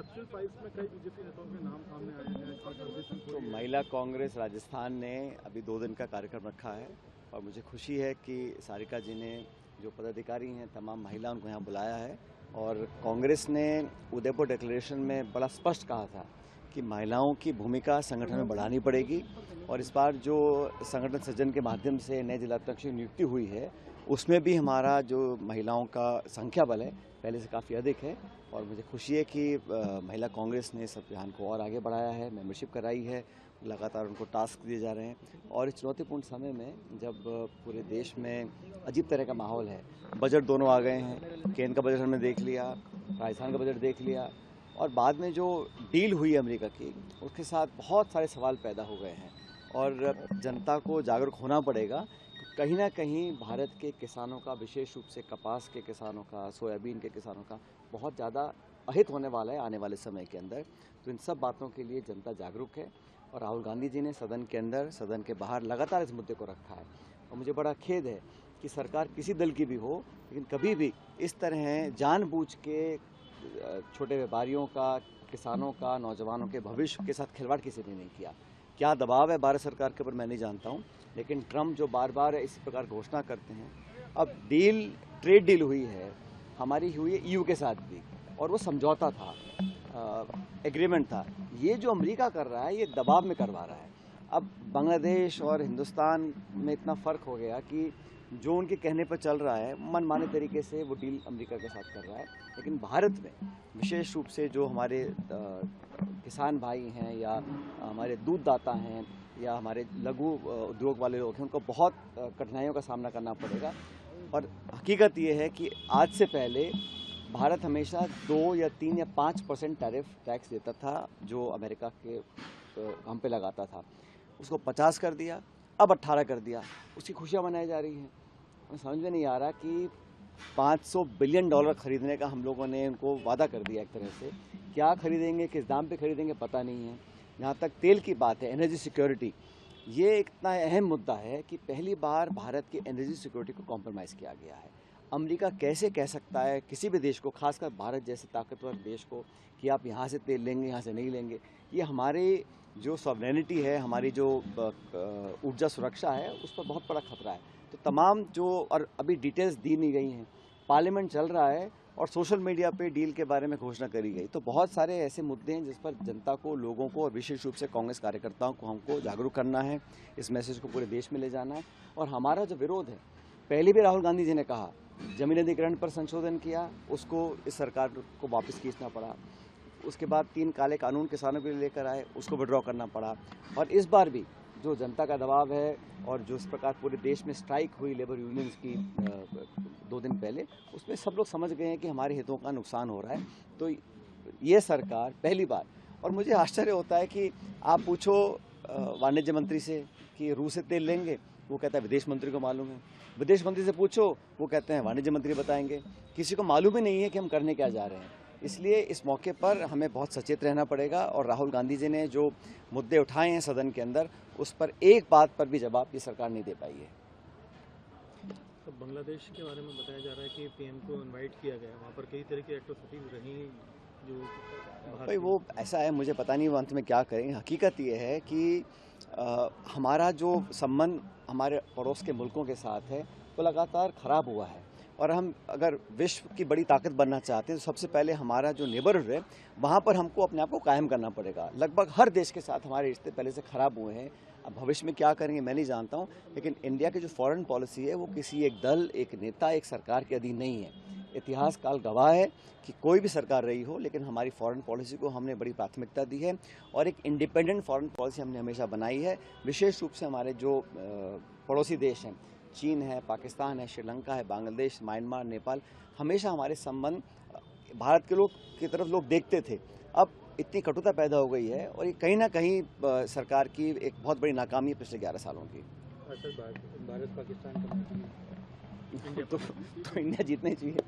Capsule files में कई BJP नेताओं के नाम सामने आए हैं, खास हरदीप सिंह तो पुरी। महिला कांग्रेस राजस्थान ने अभी 2 दिन का कार्यक्रम रखा है और मुझे खुशी है कि सारिका जी ने जो पदाधिकारी हैं तमाम महिला उनको यहाँ बुलाया है। और कांग्रेस ने उदयपुर डिक्लेरेशन में बड़ा स्पष्ट कहा था कि महिलाओं की भूमिका संगठन में बढ़ानी पड़ेगी और इस बार जो संगठन सृजन के माध्यम से नए जिलाध्यक्ष की नियुक्ति हुई है उसमें भी हमारा जो महिलाओं का संख्या बल है पहले से काफ़ी अधिक है। और मुझे खुशी है कि महिला कांग्रेस ने इस अभियान को और आगे बढ़ाया है, मेंबरशिप कराई है, लगातार उनको टास्क दिए जा रहे हैं। और इस चुनौतीपूर्ण समय में जब पूरे देश में अजीब तरह का माहौल है, बजट दोनों आ गए हैं, केंद्र का बजट हमने देख लिया, राजस्थान का बजट देख लिया और बाद में जो डील हुई अमेरिका की उसके साथ बहुत सारे सवाल पैदा हो गए हैं और जनता को जागरूक होना पड़ेगा। कहीं ना कहीं भारत के किसानों का, विशेष रूप से कपास के किसानों का, सोयाबीन के किसानों का बहुत ज़्यादा अहित होने वाला है आने वाले समय के अंदर। तो इन सब बातों के लिए जनता जागरूक है और राहुल गांधी जी ने सदन के अंदर, सदन के बाहर लगातार इस मुद्दे को रखा है। और मुझे बड़ा खेद है कि सरकार किसी दल की भी हो, लेकिन कभी भी इस तरह जानबूझ के छोटे व्यापारियों का, किसानों का, नौजवानों के भविष्य के साथ खिलवाड़ किसी ने नहीं किया। क्या दबाव है भारत सरकार के ऊपर मैं नहीं जानता हूँ, लेकिन ट्रम्प जो बार बार इस प्रकार घोषणा करते हैं। अब ट्रेड डील हुई है, हमारी हुई है ईयू के साथ भी और वो समझौता था, एग्रीमेंट था। ये जो अमेरिका कर रहा है ये दबाव में करवा रहा है। अब बांग्लादेश और हिंदुस्तान में इतना फ़र्क हो गया कि जो उनके कहने पर चल रहा है, मनमाने तरीके से वो डील अमेरिका के साथ कर रहा है। लेकिन भारत में विशेष रूप से जो हमारे किसान भाई हैं या हमारे दूधदाता हैं या हमारे लघु उद्योग वाले लोग हैं, उनको बहुत कठिनाइयों का सामना करना पड़ेगा। और हकीकत ये है कि आज से पहले भारत हमेशा 2 या 3 या 5% टैक्स देता था जो अमेरिका के हम पे लगाता था, उसको 50 कर दिया, अब 18 कर दिया। उसकी खुशियाँ मनाई जा रही हैं। समझ में नहीं आ रहा कि $500 बिलियन खरीदने का हम लोगों ने उनको वादा कर दिया एक तरह से। क्या खरीदेंगे, किस दाम पे खरीदेंगे पता नहीं है। जहाँ तक तेल की बात है, एनर्जी सिक्योरिटी, ये इतना अहम मुद्दा है कि पहली बार भारत की एनर्जी सिक्योरिटी को कॉम्प्रोमाइज़ किया गया है। अमेरिका कैसे कह सकता है किसी भी देश को, खासकर भारत जैसे ताकतवर देश को, कि आप यहाँ से तेल लेंगे, यहाँ से नहीं लेंगे। ये हमारे जो सॉवरेनिटी है, हमारी जो ऊर्जा सुरक्षा है, उस पर बहुत बड़ा खतरा है। तो तमाम जो, और अभी डिटेल्स दी नहीं गई हैं, पार्लियामेंट चल रहा है और सोशल मीडिया पे डील के बारे में घोषणा करी गई। तो बहुत सारे ऐसे मुद्दे हैं जिस पर जनता को, लोगों को और विशेष रूप से कांग्रेस कार्यकर्ताओं को हमको जागरूक करना है, इस मैसेज को पूरे देश में ले जाना है। और हमारा जो विरोध है, पहले भी राहुल गांधी जी ने कहा, जमीन अधिग्रहण पर संशोधन किया, उसको इस सरकार को वापस खींचना पड़ा। उसके बाद 3 काले कानून किसानों के लिए लेकर आए, उसको विड्रॉ करना पड़ा। और इस बार भी जो जनता का दबाव है और जो इस प्रकार पूरे देश में स्ट्राइक हुई लेबर यूनियंस की 2 दिन पहले, उसमें सब लोग समझ गए हैं कि हमारे हितों का नुकसान हो रहा है। तो ये सरकार पहली बार, और मुझे आश्चर्य होता है कि आप पूछो वाणिज्य मंत्री से कि रूस से तेल लेंगे, वो कहता है विदेश मंत्री को मालूम है। विदेश मंत्री से पूछो, वो कहते हैं वाणिज्य मंत्री बताएंगे। किसी को मालूम ही नहीं है कि हम करने क्या जा रहे हैं। इसलिए इस मौके पर हमें बहुत सचेत रहना पड़ेगा। और राहुल गांधी जी ने जो मुद्दे उठाए हैं सदन के अंदर, उस पर एक बात पर भी जवाब ये सरकार नहीं दे पाई है। तो बांग्लादेश के बारे में बताया जा रहा है कि पीएम को इनवाइट किया गया, वहाँ पर कई तरह की एट्रोसिटीज रही जो भाई वो ऐसा है, मुझे पता नहीं वो अंत में क्या करेंगे। हकीकत ये है कि हमारा जो संबंध हमारे पड़ोस के मुल्कों के साथ है वो लगातार ख़राब हुआ है। और हम अगर विश्व की बड़ी ताकत बनना चाहते हैं तो सबसे पहले हमारा जो नेबरहुड है वहाँ पर हमको अपने आप को कायम करना पड़ेगा। लगभग हर देश के साथ हमारे रिश्ते पहले से ख़राब हुए हैं। अब भविष्य में क्या करेंगे मैं नहीं जानता हूँ, लेकिन इंडिया की जो फॉरेन पॉलिसी है वो किसी एक दल, एक नेता, एक सरकार के अधीन नहीं है। इतिहास काल गवाह है कि कोई भी सरकार रही हो, लेकिन हमारी फॉरेन पॉलिसी को हमने बड़ी प्राथमिकता दी है और एक इंडिपेंडेंट फॉरेन पॉलिसी हमने हमेशा बनाई है। विशेष रूप से हमारे जो पड़ोसी देश हैं, चीन है, पाकिस्तान है, श्रीलंका है, बांग्लादेश, म्यांमार, नेपाल, हमेशा हमारे संबंध भारत के लोग की तरफ लोग देखते थे। अब इतनी कटुता पैदा हो गई है और ये कहीं ना कहीं सरकार की एक बहुत बड़ी नाकामी है पिछले 11 सालों की। भारत पाकिस्तान का तो इंडिया जीतना ही चाहिए।